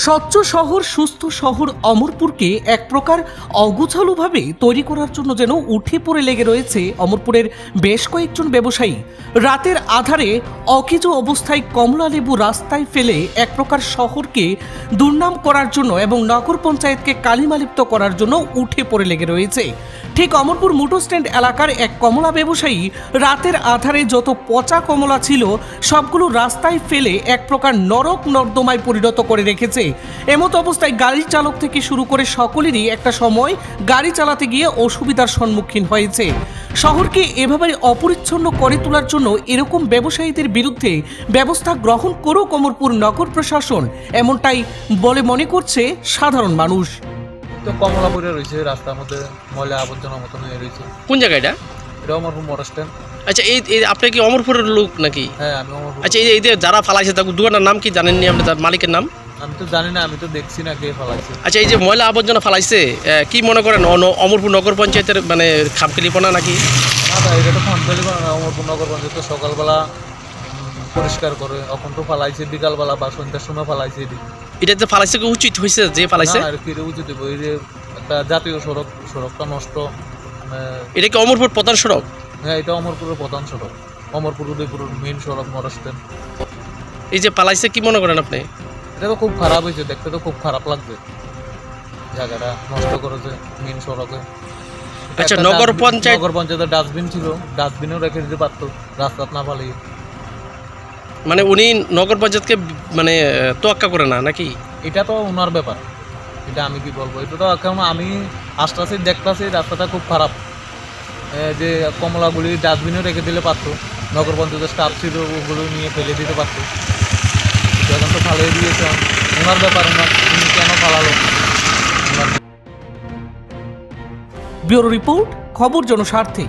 স্বচ্ছ শহর সুস্থ শহর অমরপুরকে এক প্রকার অগোছালোভাবে তৈরি করার জন্য যেন উঠে পড়ে লেগে রয়েছে অমরপুরের বেশ কয়েকজন ব্যবসায়ী। রাতের আধারে অকেজো অবস্থায় কমলা লেবু রাস্তায় ফেলে এক প্রকার শহরকে দুর্নাম করার জন্য এবং নগর পঞ্চায়েতকে কালিমালিপ্ত করার জন্য উঠে পড়ে লেগে রয়েছে। ঠিক অমরপুর মোটর স্ট্যান্ড এলাকার এক কমলা ব্যবসায়ী রাতের আধারে যত পচা কমলা ছিল সবগুলো রাস্তায় ফেলে এক প্রকার নরক নর্দমায় পরিণত করে রেখেছে। এমত অবস্থায় গাড়ি চালক থেকে শুরু করে সকলেরই একটা সময় গাড়ি চালাতে গিয়ে অসুবিধার সম্মুখীন হয়েছে। শহরকে এভাবে অপরিচ্ছন্ন করে তোলার জন্য এরকম ব্যবসায়ীদের বিরুদ্ধে ব্যবস্থা গ্রহণ করুক অমরপুর নগর প্রশাসন, এমনটাই বলে মনে করছে সাধারণ মানুষ। তো কমলা পড়ে রয়েছে রাস্তার মধ্যে, ময়লা আবর্জনার মতন হয়ে রয়েছে। কোন জায়গা এটা? এটা অমরপুর মোটর স্ট্যান্ড। আচ্ছা, এই আপনি কি অমরপুরের লোক নাকি? হ্যাঁ, আমি অমরপুর। আচ্ছা, এই যে যারা ফালাইছে তার দোকানের নাম কি জানেননি আপনি, তার মালিকের নাম? আমি তো জানি না, আমি তো দেখছি না কে ফালাইছে। আচ্ছা, এই যে ময়লা আবর্জনা ফালাইছে, কি মনে করেন অমরপুর নগর পঞ্চায়েতের মানে খামখেলিপনা নাকি? না, এটা তো খামখেলিপনা না। অমরপুর নগর পঞ্চায়েত তো সকালবেলা পরিষ্কার করে, এখন তো ফালাইছে বিকালবেলা বা সন্ধ্যার সময় ফালাইছে। এটা তো ফালাইছে কি উচিত হয়েছে যে ফালাইছে? আর কি উচিত হইব? এই যে একটা জাতীয় সড়ক, সড়কটা নষ্ট। এটা কি অমরপুর প্রধান সড়ক? হ্যাঁ, এটা অমরপুরের প্রধান সড়ক, অমরপুর উদয়পুরের মেইন সড়ক মোটর স্ট্যান্ড। এই যে পালাইছে কি মনে করেন আপনি? এটা তো খুব খারাপ হয়েছে, দেখতে তো খুব খারাপ লাগবে। জায়গাটা নষ্ট করেছে মেইন সড়কে। আচ্ছা, নগর পঞ্চায়েতের ডাস্টবিন ছিল, ডাস্টবিনও রেখে দিতে পারতো রাস্তা না পালিয়ে। মানে উনি নগর পঞ্চায়েতকে মানে তোয়াক্কা করে না নাকি? এটা তো ওনার ব্যাপার, এটা আমি কি বলবো। এটা তো এখন আমি আসতেছি দেখতেছি রাস্তাটা খুব খারাপ। যে কমলাগুলি ডাস্টবিনেও রেখে দিলে পারতো, নগর পঞ্চায়েতের স্টাফ ছিল ওগুলো নিয়ে ফেলে দিতে পারতো। এখন তো ফালিয়ে দিয়েছে, ওনার ব্যাপার, উনি কেন ফালালো। ব্যুরো রিপোর্ট, খবর জনস্বার্থে।